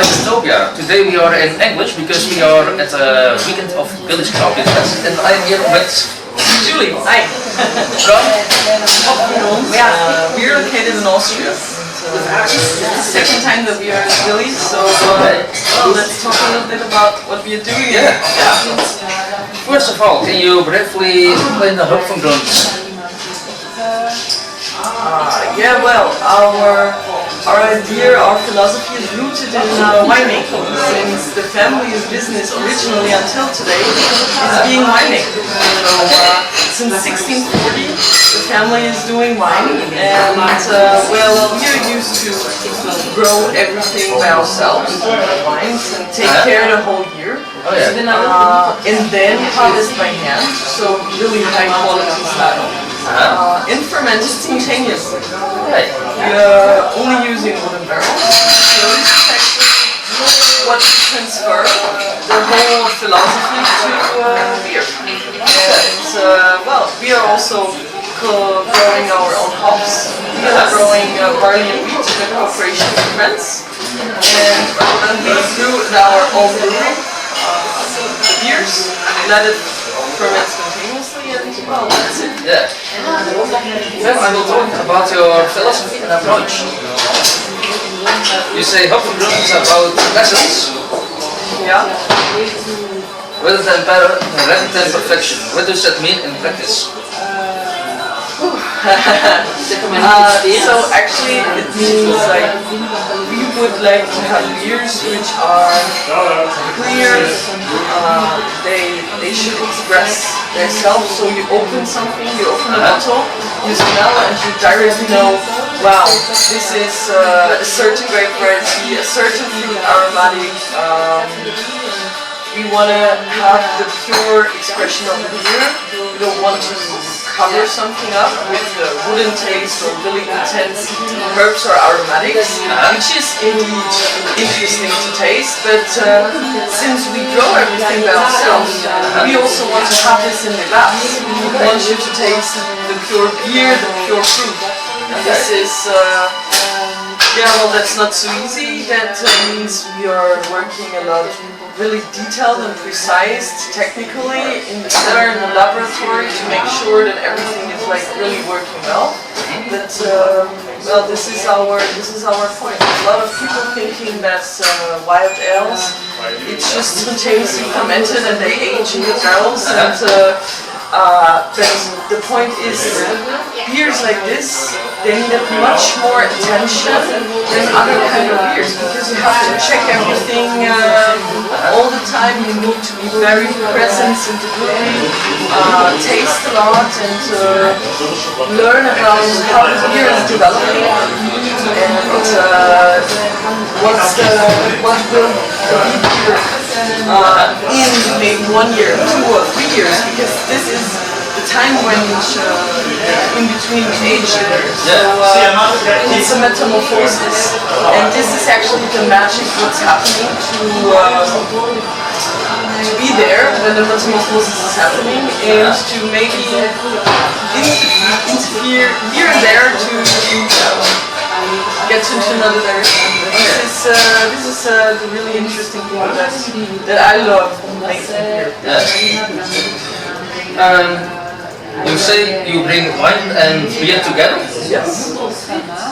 Hi Biertopia. Today we are in English because we are at a weekend of Billie's Coffee Fest and I am here with Julie. Hi. From? We're located in Austria. It's the second time that we are in Billie, so let's talk a little bit about what we are doing. Yeah. First of all, can you briefly explain the hoofdgrond? Our idea, our philosophy is rooted in winemaking, since the family's business originally until today is being winemaker. So since 1640 the family is doing wine, and we are used to grow everything by ourselves, wines, and take care the whole year. Oh, yeah. And then harvest by hand, so really high quality style. And fermented spontaneously. Right. We are only using wooden barrels, so this is actually what we transfer the whole philosophy to beer. And we are also growing our own hops. We are growing barley and wheat in a cooperation with friends, and we brew in our own brewery the beers, let it ferment spontaneously, and that's it. Yeah. I will talk about your philosophy and approach. You say hoofdgrond is about lessons. Yeah. Rather than perfection. What does that mean in practice? So actually it means like we would like to have beers which are clear, they should express themselves, so you open something, you open a bottle, you smell and you directly know, wow, this is a certain grape variety, a certain fruit aromatic. We want to have the pure expression of the beer. We don't want to cover something up with wooden taste or really intense herbs or aromatics, which is indeed interesting to taste, but since we grow everything by ourselves, we also want to have this in the glass. We want you to taste the pure beer, the pure fruit. And this is, that's not so easy. That means we are working a lot really detailed and precise technically in the cellar in the laboratory to make sure that everything is like really working well. But this is our point. A lot of people thinking that wild ales, it's just spontaneously fermented and they age in the barrels, and but the point is, beers like this, they need much more attention than other kind of beers, because you have to check everything all the time. You need to be very present in the brewery, taste a lot, and learn about how the beer is developing, and what will be beer in maybe 1 year, 2 or 3 years, because this is the time when in between age years. So it's a metamorphosis, and this is actually the magic what's happening to be there when the metamorphosis is happening, and to maybe interfere here and there to get into another direction. This is the really interesting thing that I love making here. You say you bring wine and beer together? Yes.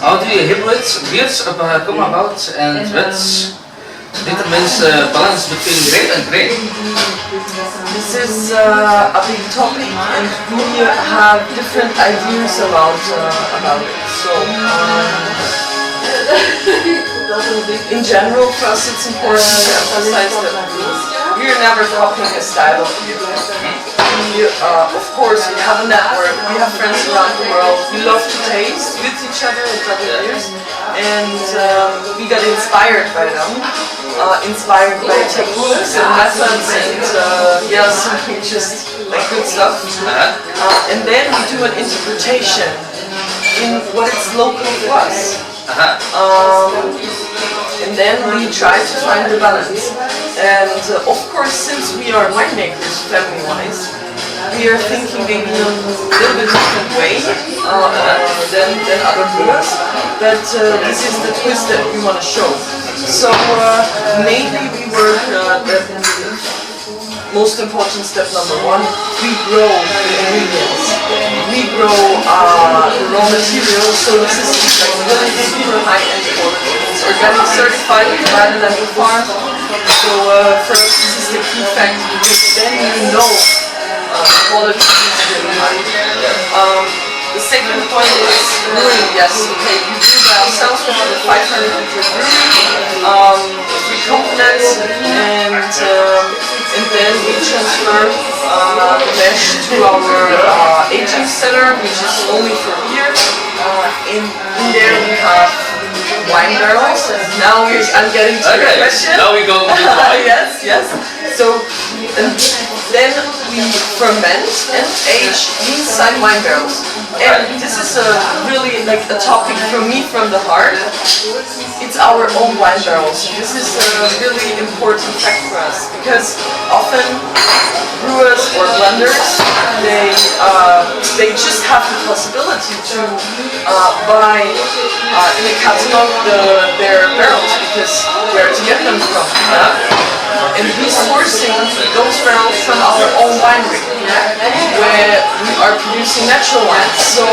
How do you hybrid beers come about, and what determines the balance between grape and grape? This is a big topic, and we have different ideas about it. So, in general, for us it's important to emphasize that we are never copying a style of beer. Of course, we have a network, we have friends around the world, we love to taste with each other and other beers, and we got inspired by them, inspired by techniques and methods, and something just like good stuff. And then we do an interpretation in what is local to us. And then we try to find the balance. And of course, since we are winemakers, family-wise, we are thinking maybe in a little bit different way than other brewers, but this is the twist that we want to show. So mainly we work, most important step number one, we grow the ingredients. We grow the raw materials, so this is like really super high-end quality. It's organic certified, provided at the farm. So for us this is the key fact, because then you know the quality is really high. The second point is brewing. Yes, okay, we brew by ourselves. We have a 500 liter brewery, 3 components, and then we transfer the mesh to our aging cellar, which is only for beer. In there we have wine barrels. Now I'm getting to your question. Now we go with wine. Yes. So then we ferment and age inside wine barrels. And this is really like a topic for me from the heart. It's our own wine barrels. This is a really important fact for us, because often brewers or blenders, they just have the possibility to buy in a catalog their barrels, because where to get them from. And we sourcing those barrels from our own winery, where we are producing natural wine. So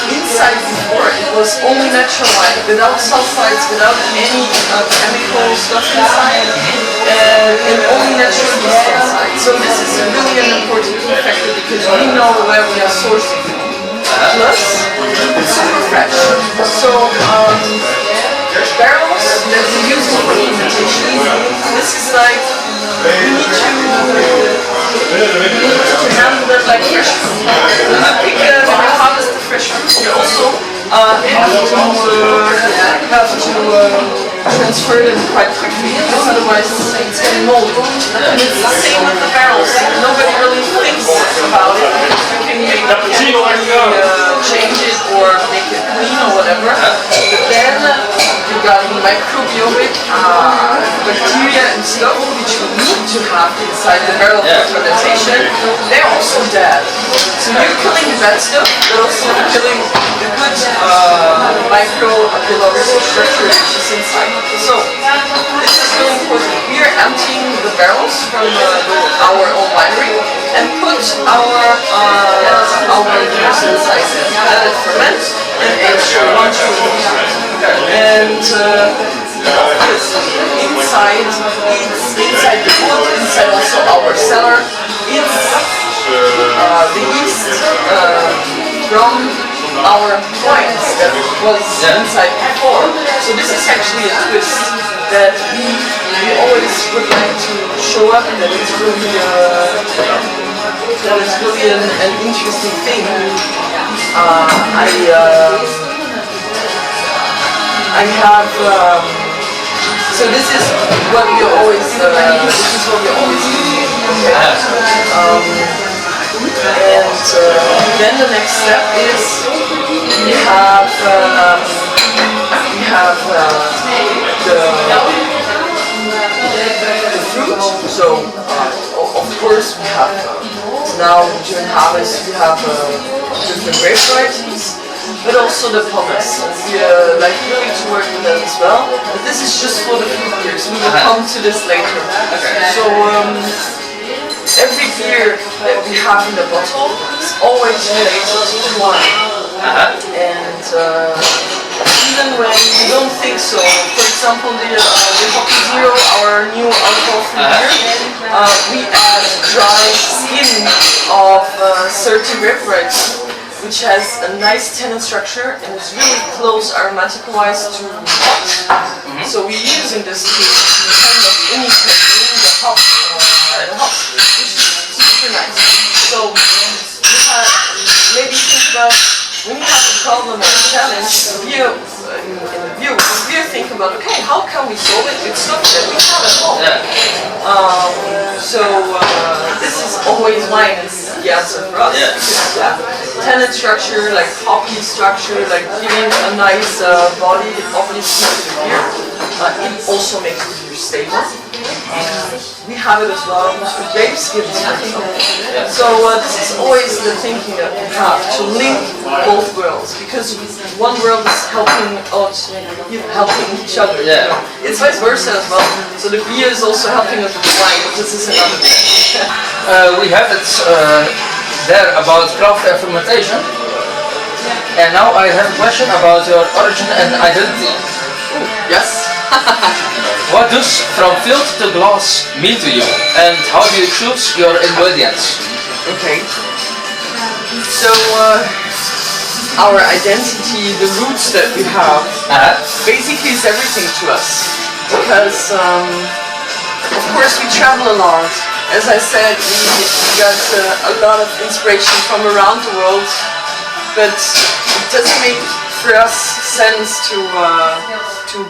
inside before it was only natural wine, without sulfites, without any chemical stuff inside, and only natural yeast inside. So this is really an important factor, because we know where we are sourcing from. Plus, it's super fresh. So barrels that we use for fermentation, this is like, we need to handle that like fresh fruit. When you harvest the fresh fruit, you also have to transfer them quite quickly, because otherwise it's getting mold. And it's the same with the barrels. Nobody really thinks about it. You can make change it or make it clean or whatever. But then you got microbiomic bacteria and stuff which you need to have inside the barrel for fermentation. They're also dead. So you're killing the bad stuff, but also killing the good microbiological structure which is inside. So this is really important. We are emptying the barrels from our own winery and put our beers inside it. Let it ferment and age for 1 to 2 years. And inside the wood, inside also our cellar, it's the yeast from our wines that was inside before. So this is actually a twist that we always would like to show up, that it's really an interesting thing. I have so this is what we always do. And then the next step is we have the fruit. So of course we have now during harvest we have different grape varieties, but also the pomace. We like really to work with that as well. But this is just for the fruit beers. We will come to this later. So every beer that we have in the bottle is always related to wine. And even when you don't think so, for example, the Hoppy Zero, our new alcohol-free beer, we add dry skin of certain grape varieties, which has a nice tannin structure and is really close aromatic-wise to hops. So we're using this to kind of imitate the hops, which is super nice. So maybe think about when you have a problem or a challenge in the view, we think about, okay, how can we solve it with stuff that we have at home? This is always wine is the answer for us. Tannin structure, like hoppy structure, like giving a nice body obviously to the beer. It also makes it more stable. We have it as well with grape skins, for example. So this is always the thinking that we have, to link both worlds, because one world is helping out, helping each other. Yeah. You know? It's vice versa as well. So the beer is also helping us with the wine, but this is another thing. We have it there about craft and fermentation. And now I have a question about your origin and identity. Yes. What does from field to glass mean to you, and how do you choose your ingredients? Okay. So our identity, the roots that we have, basically is everything to us. Because of course we travel a lot. As I said, we got a lot of inspiration from around the world, but it doesn't make for us sense to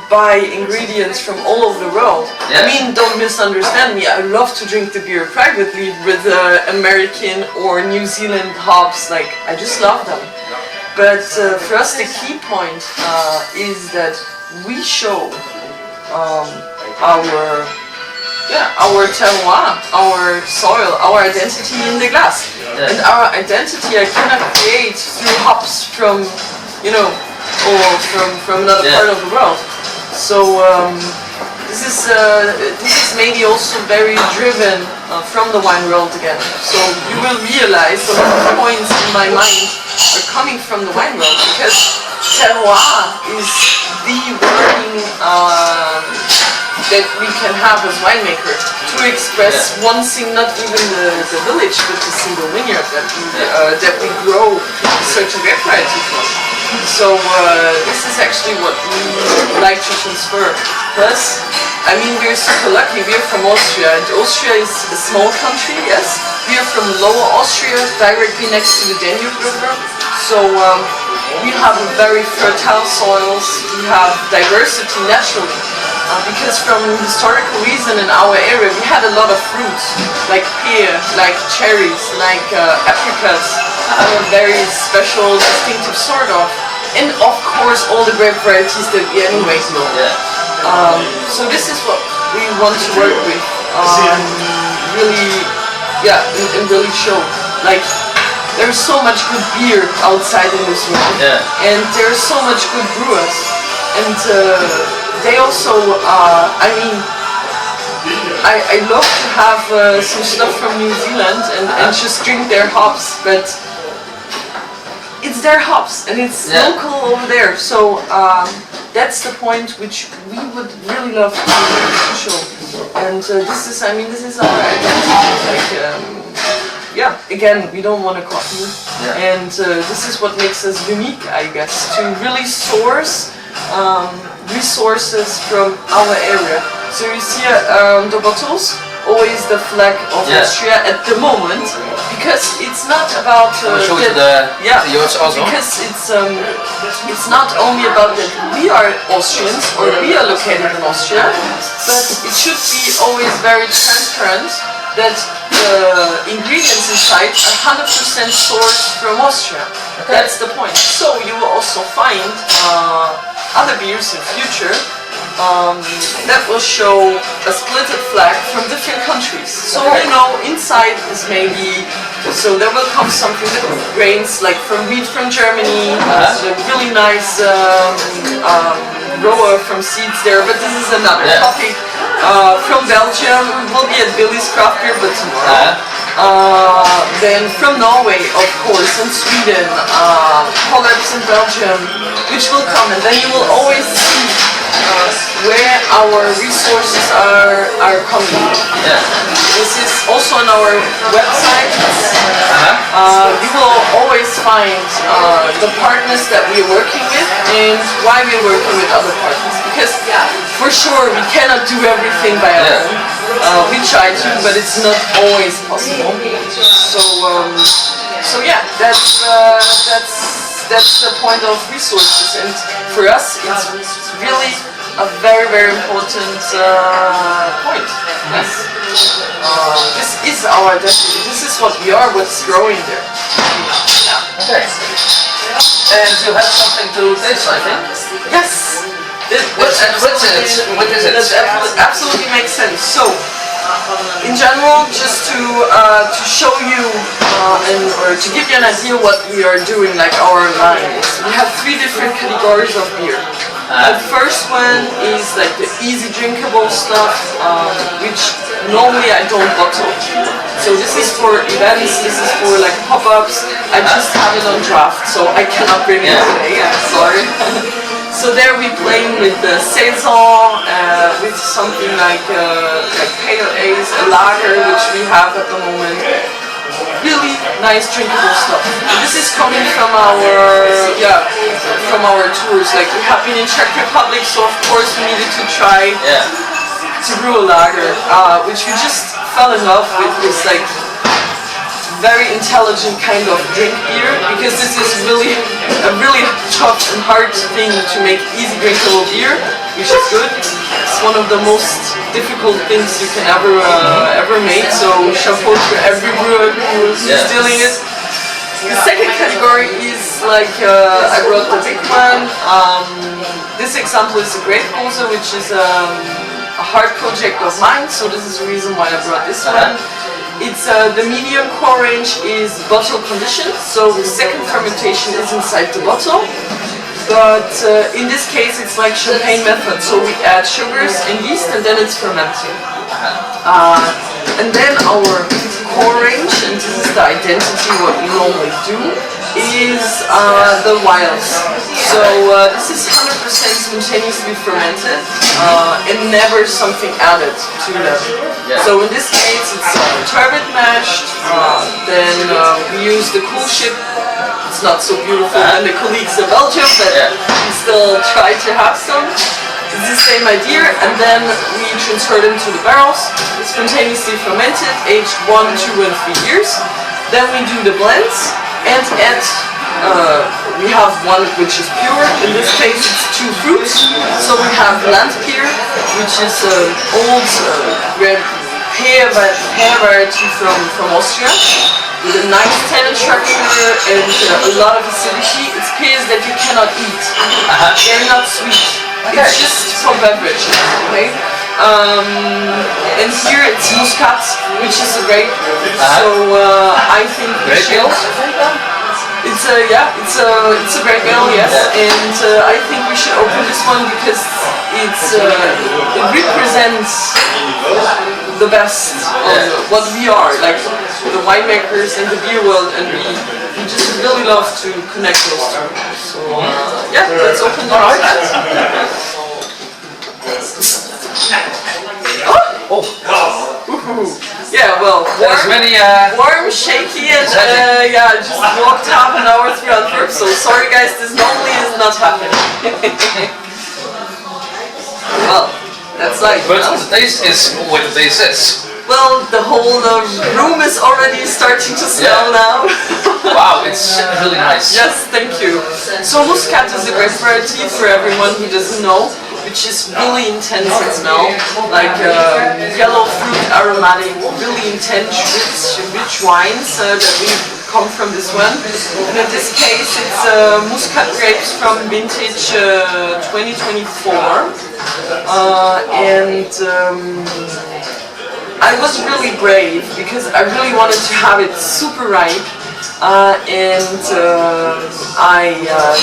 buy ingredients from all over the world. Yeah. I mean, don't misunderstand me, I love to drink the beer privately with American or New Zealand hops, like I just love them. But for us the key point is that we show our terroir, our soil, our identity in the glass. Yeah. And our identity I cannot create through hops from, you know, or from another part of the world. So this is maybe also very driven from the wine world again. So you will realize a lot of points in my mind are coming from the wine world, because terroir is the wording that we can have as winemaker to express one thing, not even the village, but the single vineyard that we grow a certain grape variety from. So this is actually what we like to transfer. Plus, I mean, we're super lucky. We're from Austria, and Austria is a small country, yes. We are from Lower Austria, directly next to the Danube River. So we have very fertile soils. We have diversity naturally. Because from historical reason in our area we had a lot of fruits, like pear, like cherries, like apricots, a very special, distinctive sort of, and of course all the grape varieties that we anyways know. So this is what we want to work with, really, and really show, like, there's so much good beer outside in this world, and there's so much good brewers, and they also, I mean, I love to have some stuff from New Zealand and just drink their hops, but it's their hops and it's local over there. So that's the point which we would really love to show. And this is, I mean, this is our identity. Like, again, we don't want to copy, and this is what makes us unique, I guess, to really source resources from our area. So you see the bottles, always the flag of Austria at the moment, because it's not about yours also. Because it's not only about that we are Austrians or we are located in Austria, but it should be always very transparent that the ingredients inside are 100% sourced from Austria. That's the point. So you will also find other beers in future that will show a splitted flag from different countries. So you know, inside is maybe, so there will come something with grains like from wheat from Germany, a really nice grower from seeds there, but this is another topic. From Belgium, we'll be at Billie's craft beer, but tomorrow. Then from Norway, of course, and Sweden, collabs in Belgium, which will come, and then you will always see where our resources are coming from. This is also on our website. You will always find the partners that we are working with and why we are working with other partners. Because for sure we cannot do everything by our own. We try to, but it's not always possible. So yeah, that's the point of resources, and for us it's really a very, very important point. Yes. This is our identity. This is what we are. What's growing there. Okay. And you have something to taste, I think. Yes. What is it? That absolutely makes sense. So, in general, just to show you or to give you an idea what we are doing, like our line is, we have 3 different categories of beer. The first one is like the easy drinkable stuff, which normally I don't bottle. So this is for events, this is for like pop-ups. I just have it on draft, so I cannot bring it today, I'm sorry. So there we playing with the saison, with something like pale ales, a lager, which we have at the moment. Really nice drinkable stuff. And this is coming from our tours. Like we have been in Czech Republic, so of course we needed to try to brew a lager, which we just fell in love with this like very intelligent kind of drink beer, because this is really a really tough and hard thing to make easy drinkable beer, which is good. It's one of the most difficult things you can ever make, so chapeau to every brewer who is doing it. The second category is like, I brought the big one. This example is a grape Gose, which is a hard project of mine, so this is the reason why I brought this one. It's the medium core range is bottle conditioned, so the second fermentation is inside the bottle. But in this case it's like champagne method, so we add sugars and yeast and then it's fermenting. And then our core range, and this is the identity what we normally do, is the wilds. So this is 100% spontaneously fermented and never something added to them. So in this case it's turbot mashed, then we use the cool ship. It's not so beautiful than the colleagues of Belgium, but we still try to have some. It's the same idea, and then we transfer them to the barrels. It's spontaneously fermented, aged 1, 2 and 3 years. Then we do the blends and add, we have one which is pure. In this case it's 2 fruits. So we have Landbier, which is old red pear variety from Austria, with a nice tannin structure and a lot of acidity. It's pears that you cannot eat. They're not sweet. It's just for beverage, okay? And here it's Muscat, which is a grape. So I think we should. It's a grape ale, yes. And I think we should open this one because it represents the best of what we are, like the winemakers and the beer world, and we just really love to connect those two. So let's open the Muscat. Yeah, well, warm, shaky, and just walked half an hour through Antwerpen, so sorry guys, this normally is not happening. Well, that's like... But the taste is what the taste is. Well, the whole room is already starting to smell now. Wow, it's really nice. Yes, thank you. So Muscat is a grape variety for everyone who doesn't know, which is really intense in smell, like yellow fruit aromatic, really intense, rich wines that we come from this one. And in this case it's Muscat grapes from vintage 2024. I was really brave because I really wanted to have it super ripe. I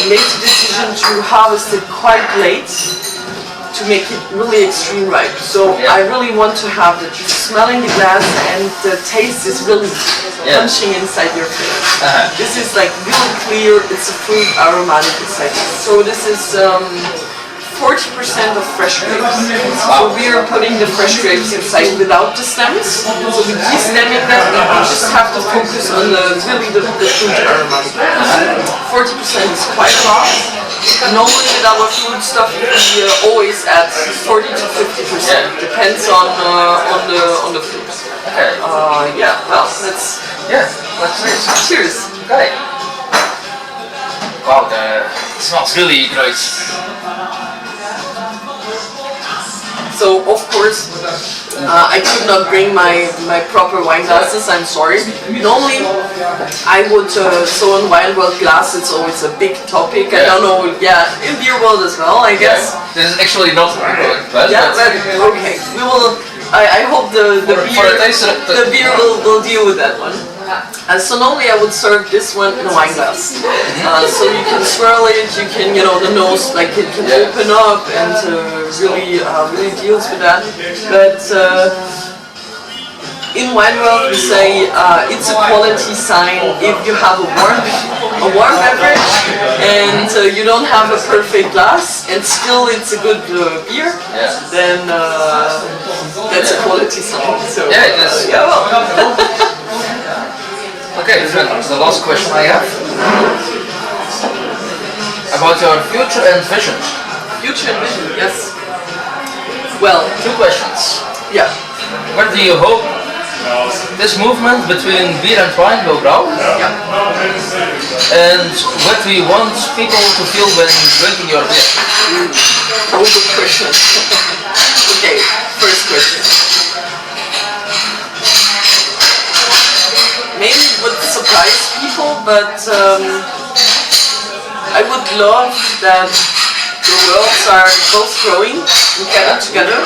made the decision to harvest it quite late to make it really extreme ripe. So I really want to have the smell in the glass and the taste is really punching inside your face. This is like really clear, it's a fruit aromatic inside. So this is 40% of fresh grapes. So we are putting the fresh grapes inside without the stems. So we de-stemming them, and we just have to focus on the fruit aroma. 40% is quite a lot. Normally with our fruit stuff we always add 40 to 50%. Depends on the fruit. Okay. Well, let's cheers. Cheers. Okay. Wow, it smells really great. So So of course, I could not bring my proper wine glasses, I'm sorry. Normally, I would, so in wine world glass, it's always a big topic. I don't know, in beer world as well, I guess. This is actually not but okay. We will, I hope the beer will deal with that one. So normally I would serve this one in a wine glass. So you can swirl it, you can, the nose, like it can open up and really deals with that. But in wine world we say it's a quality sign if you have a warm beverage and you don't have a perfect glass and still it's a good beer, then that's a quality sign. So, yeah, it is. Okay, the last question I have. About your future and vision. Future and vision, yes. Well, 2 questions. Yeah. Where do you hope this movement between beer and wine will grow? Yeah. And what do you want people to feel when drinking your beer? Oh, good question. Okay, first question. Maybe it would surprise people, but I would love that the worlds are both growing and getting together.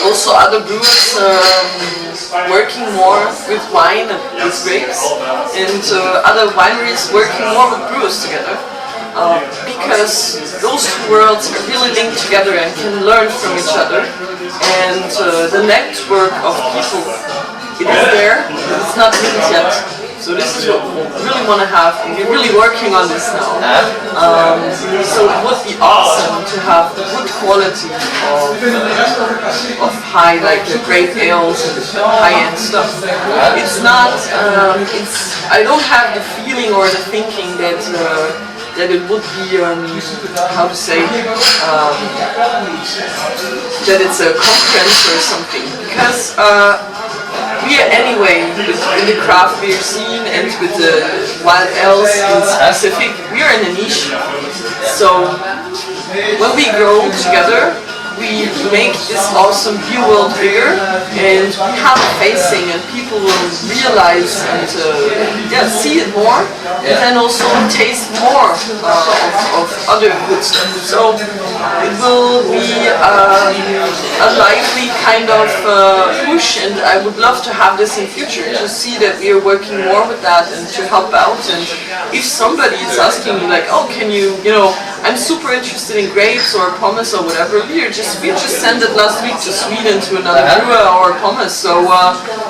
Also other brewers working more with wine and with grapes, and other wineries working more with brewers together. Because those 2 worlds are really linked together and can learn from each other. And the network of people, it is there, but it's not linked yet. So this is what we really want to have, and we're really working on this now. So it would be awesome to have the good quality of high, like the grape ales and high-end stuff. It's not, I don't have the feeling or the thinking that it would be, how to say, that it's a conference or something. Because we are anyway, in the craft beer scene and with the wild ales in specific, we are in a niche. So when we grow together, we make this awesome beer world bigger, and we have a facing, and people will realize and see it more, and then also taste more of other good stuff. So it will be a lively kind of push, and I would love to have this in future, to see that we are working more with that and to help out. And if somebody is asking me like, oh, can you, I'm super interested in grapes or pommes or whatever, we just sent it last week to Sweden to another brewer or pommes, so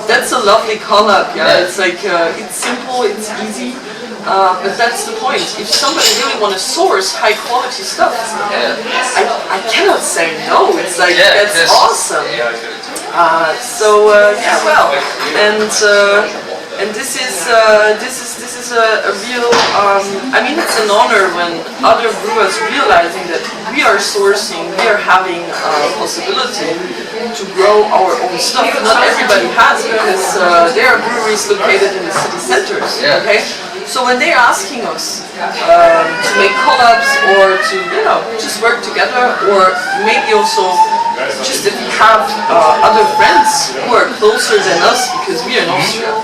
that's a lovely call-up. It's like, it's simple, it's easy, but that's the point. If somebody really want to source high quality stuff, I cannot say no. It's like, that's awesome. And this is a real, I mean, it's an honor when other brewers realizing that we are sourcing, we are having a possibility to grow our own stuff. Not everybody has, because there are breweries located in the city centers, okay? So when they're asking us to make collabs or to, just work together, or maybe also just if we have other friends who are closer than us, because we are in Austria,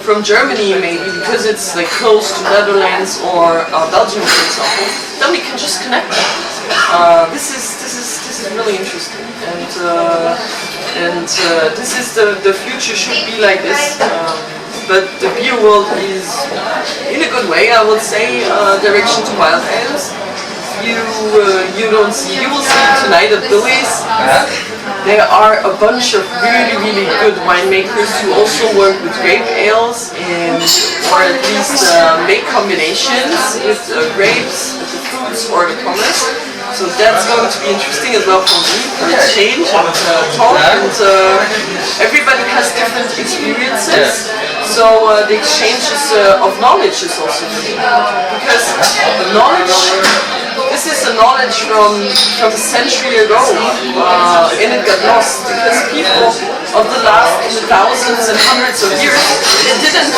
from Germany maybe, because it's like close to Netherlands or Belgium, for example, then we can just connect. This is really interesting, and this is the future should be like this. But the beer world is, in a good way, I would say, direction to wild ales. You will see tonight at Billie's. There are a bunch of really good winemakers who also work with grape ales or at least make combinations with grapes, with the fruits or the pommes. So that's going to be interesting as well for me, for exchange and talk. And everybody has different experiences. So the exchange of knowledge is also really important, because the knowledge, this is a knowledge from a century ago, and it got lost because people of the thousands and hundreds of years, they didn't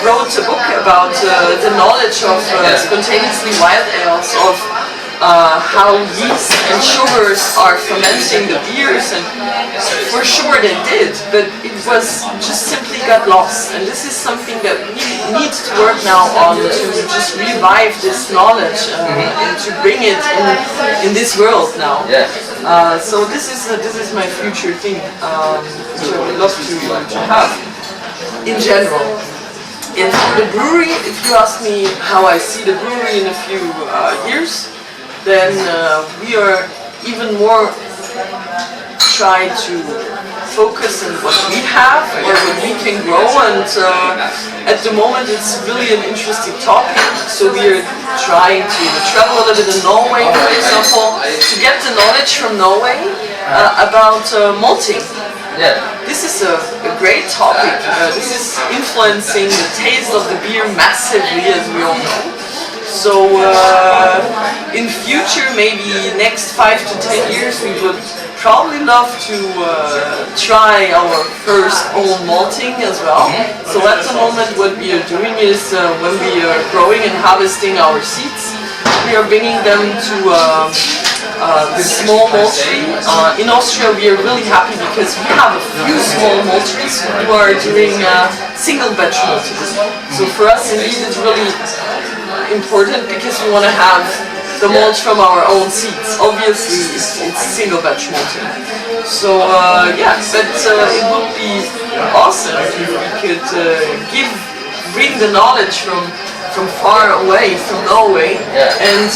wrote a book about the knowledge of spontaneously wild ales, of how yeast and sugars are fermenting the beers, and for sure they did, but it was just simply got lost. And this is something that we need to work now on, to just revive this knowledge and to bring it in this world now. So this is my future thing, which I would love to have in general. And for the brewery, if you ask me how I see the brewery in a few years, then we are even more try to focus on what we have or what we can grow, and at the moment it's really an interesting topic. So we are trying to travel a little bit in Norway, for example, to get the knowledge from Norway about malting. This is a great topic. This is influencing the taste of the beer massively, as we all know. So in future, maybe next 5 to 10 years, we would probably love to try our first own malting as well. So at the moment what we are doing is when we are growing and harvesting our seeds, we are bringing them to the small maltery. In Austria we are really happy because we have a few small malteries who are doing single batch malting. So for us indeed it's really important because we want to have the malt from our own seeds. Obviously it's single batch malting. So yeah, but it would be awesome if we could bring the knowledge from far away, from Norway, and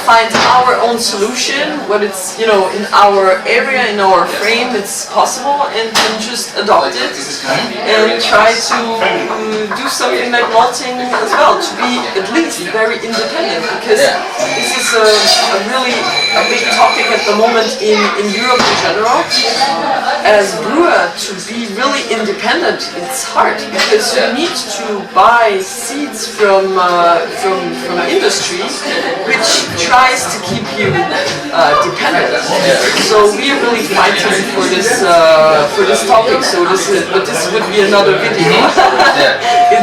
find our own solution, what it's, you know, in our area, in our frame, it's possible, and just adopt it and try to do something like malting as well, to be at least very independent, because this is a really big topic at the moment in Europe in general. As brewer, to be really independent, it's hard, because you need to buy seeds from industry, which tries to keep you dependent. So we are really fighting for this topic. So this would be another video.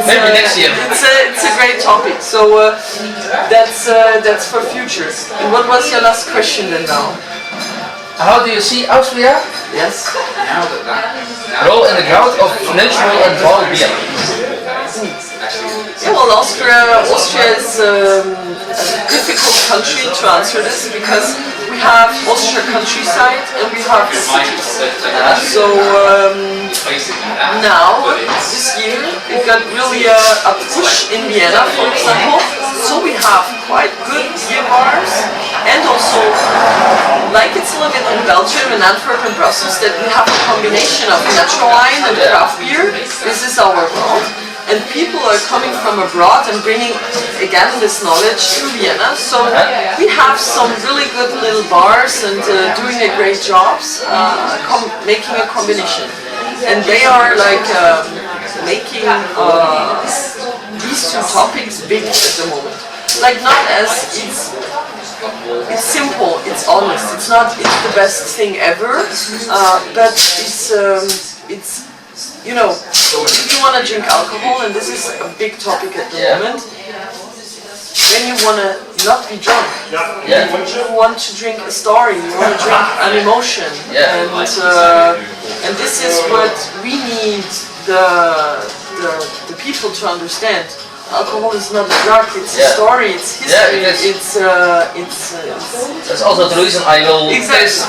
Maybe next year. It's a great topic. So that's for future. And what was your last question then now? How do you see Austria? Yes. Role in the growth of natural and wild beer. Yeah, well, Austria is a difficult country to answer this, because we have Austria countryside and we have the cities. So now, this year, we got really a push in Vienna, for example. So we have quite good beer bars, and also, like it's a little bit in Belgium, in Antwerpen, Brussels, that we have a combination of natural wine and craft beer. This is our world. And people are coming from abroad and bringing, again, this knowledge to Vienna. So we have some really good little bars and doing a great jobs, making a combination. And they are like making these two topics big at the moment. Like, not as it's simple, it's honest, it's the best thing ever, but it's you know, if you want to drink alcohol, and this is a big topic at the moment, then you want to not be drunk. You want to drink a story, you want to drink an emotion. And this is what we need the people to understand. Alcohol is not a drug, it's a story, it's history, That's also the reason I will taste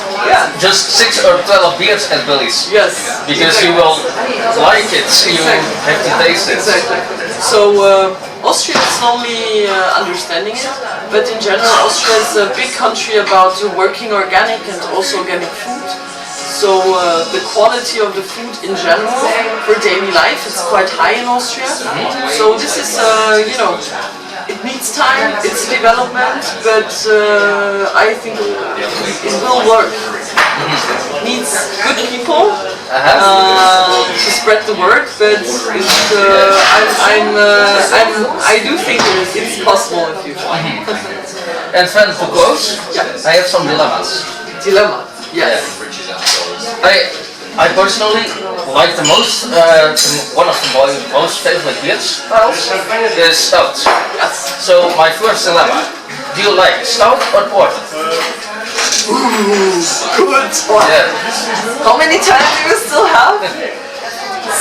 just 6 or 12 beers at Billie's. Yes. Because you will like it, you have to taste it. Exactly. So Austria is slowly understanding it, but in general Austria is a big country about working organic and also organic food. So the quality of the food in general for daily life is quite high in Austria. So this is, you know, it needs time, it's development, but I think it will work. It needs good people to spread the word, but I do think it's possible in future. And then to close, I have some dilemmas. Dilemma, yes. I personally like the most, one of my most favorite beer styles is stout. Yes. So my first dilemma, Do you like stout or porter? Good one. Yeah. How many times do you still have?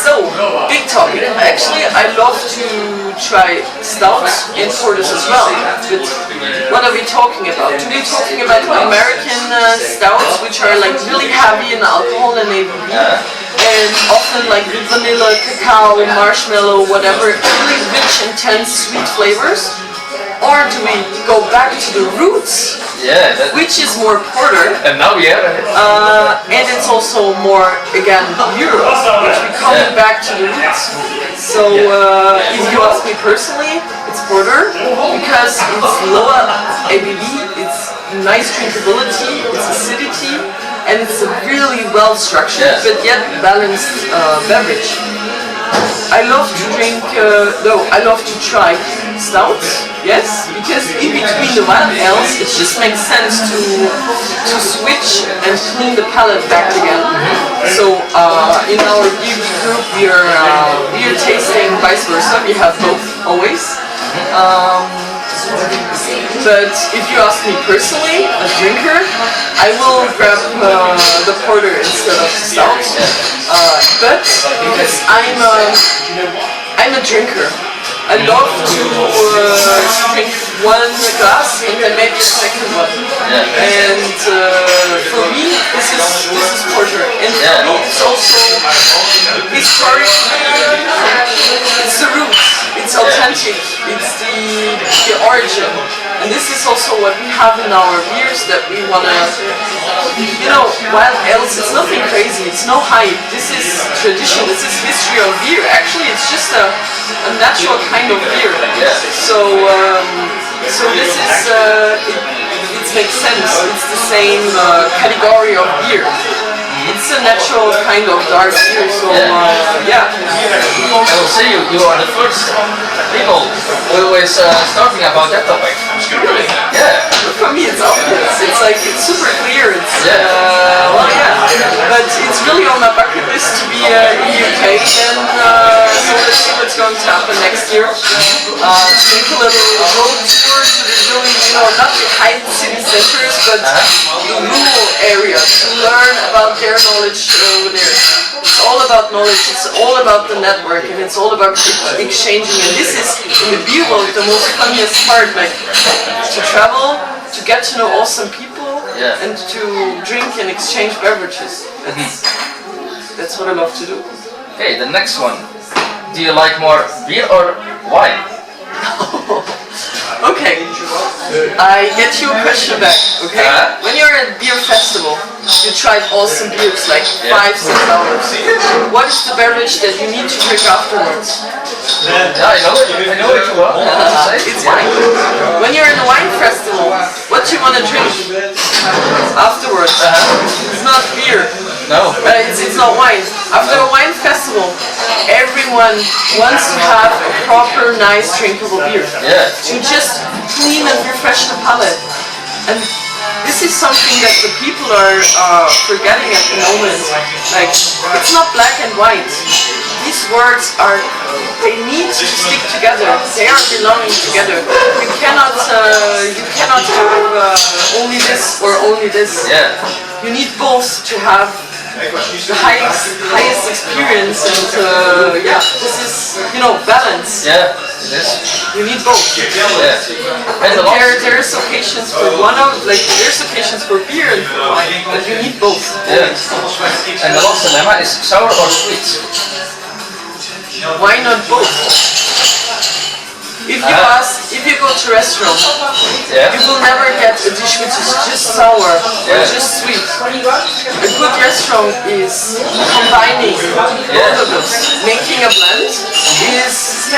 So, big topic. Actually, I love to try stouts and porters as well. But what are we talking about? To be talking about American stouts, which are like really heavy in alcohol and ABV, and often like with vanilla, cacao, marshmallow, whatever, really rich, intense, sweet flavors. Or do we go back to the roots, which is more porter, And now and it's also more, again, beer, which we coming back to the roots. So if you ask me personally, it's porter, because it's lower ABV, it's nice drinkability, it's acidity, and it's a really well structured but yet balanced beverage. I love to drink, I love to try stouts, yes, because in between the wild ales, it just makes sense to switch and clean the palate back again. So in our beer group, we are tasting vice versa. We have both always. But if you ask me personally, a drinker, I will grab the porter instead of the stout. But because I'm a drinker, I love to drink one glass and then maybe a second one. And for me, this is porter. And for me, it's also historically, it's the roots, it's authentic, it's the origin. And this is also what we have in our beers that we wanna, wild ales, it's nothing crazy, it's no hype. This is tradition, this is history of beer. Actually, it's just a natural kind of beer. So this is, it makes sense. It's the same category of beer. It's a natural kind of dark beer, so I will say you are the first people always talking about that topic. Really? Yeah. For me it's obvious. It's like, it's super clear. It's, but it's really on my bucket list to be in UK, and so let's see what's going to happen next year. Take a little road tour to the really, not the high city centers, but the rural area to learn about their knowledge over there. It's all about knowledge, it's all about the network, and it's all about exchanging. And this is, in the beer world, the most funniest part, like to travel, to get to know awesome people, and to drink and exchange beverages. That's what I love to do. Okay, the next one. Do you like more beer or wine? Okay, I get you a question back, okay? When you're at a beer festival, you tried awesome beers, like 5-6 hours. What is the beverage that you need to drink afterwards? I know it well. It's wine. When you're in a wine festival, what do you want to drink afterwards? It's not beer. No. It's not wine. After a wine festival, everyone wants to have a proper, nice, drinkable beer. To just clean and refresh the palate. And this is something that the people are forgetting at the moment. Like, it's not black and white. These words they need to stick together. They are belonging together. You cannot have only this or only this. You need both to have the highest experience, and this is, balance. Yeah, it is. You need both. And there's occasions for there's occasions for beer and for wine, but you need both. And the last dilemma is sour or sweet? Why not both? If you go to a restaurant, you will never get a dish which is just sour or just sweet. A good restaurant is combining both of those. Making a blend is,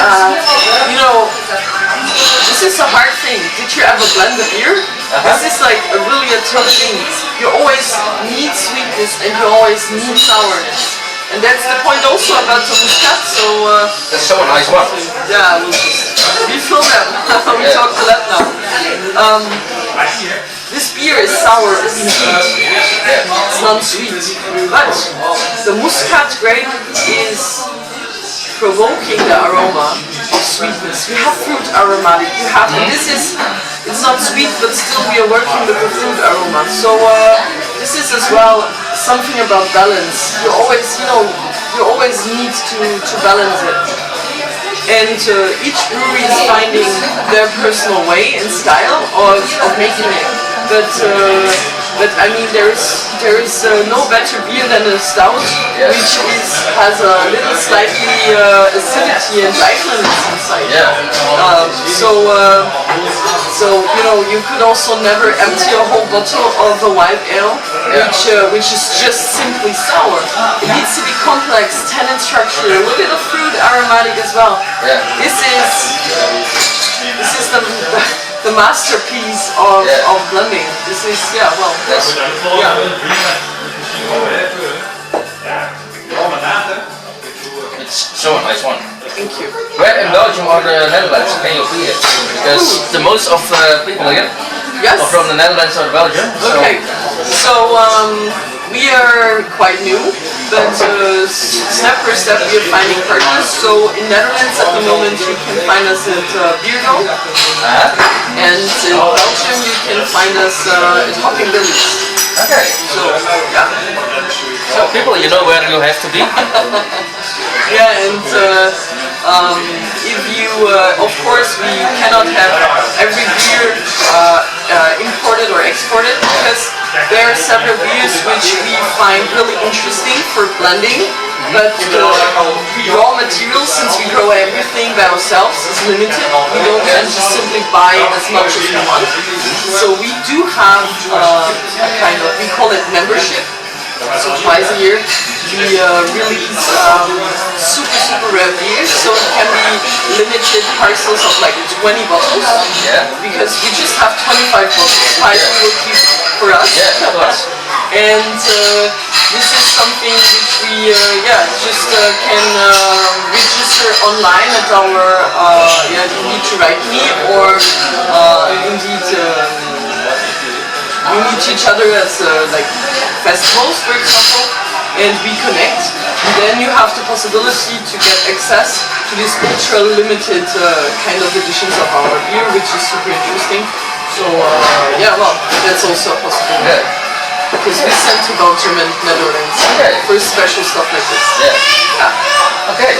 this is a hard thing. Did you ever blend a beer? This is like a tough thing. You always need sweetness and you always need sourness. And that's the point also about the muscat, so... that's so a nice one. Yeah, we'll just refill them. We talked a lot now. This beer is sour, it's sweet. It's non-sweet. But the muscat grape is provoking the aroma of sweetness. We have fruit aromatic. You have, and this is, it's not sweet, but still we are working with the fruit aroma. So this is as well something about balance. You always, you always need to balance it. And each brewery is finding their personal way and style of making it. But I mean, there is no better beer than a stout, which has a little slightly acidity and lightness inside. So you could also never empty a whole bottle of a white ale, which is just simply sour. It needs to be complex, tannin structure, a little bit of fruit aromatic as well. This is the masterpiece of blending. This is It's so a nice one. Thank you. Where in Belgium or the Netherlands can you be it? Because the most of people here are from the Netherlands or Belgium. Okay, so we are quite new, but step per step we are finding partners. So in Netherlands at the moment you can find us at Biertopia18, and in Belgium you can find us at Billie. Okay. So So people, you know where you have to be. And if you, of course, we cannot have every beer imported or exported, because there are several beers which we find really interesting for blending, but the raw materials, since we grow everything by ourselves, is limited. We don't can just simply buy as much as we want. So we do have a kind of, we call it membership. So twice a year we release super rare beers, so it can be limited parcels of like 20 bottles, because we just have 25 bottles, 5 we will keep for us, and this is something which we just can register online at our, you need to write me, or indeed we meet each other as like festivals, for example, and we connect. And then you have the possibility to get access to these ultra limited kind of editions of our beer, which is super interesting. So that's also a possibility. Because we send to Belgium and Netherlands for special stuff like this. Okay,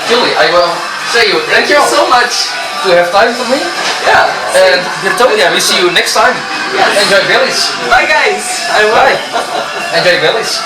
Julie, I will say you thank you so much to have time for me. And Biertopia, we see you next time. Enjoy Billie's. Bye guys. I will. Bye. Enjoy Billie's.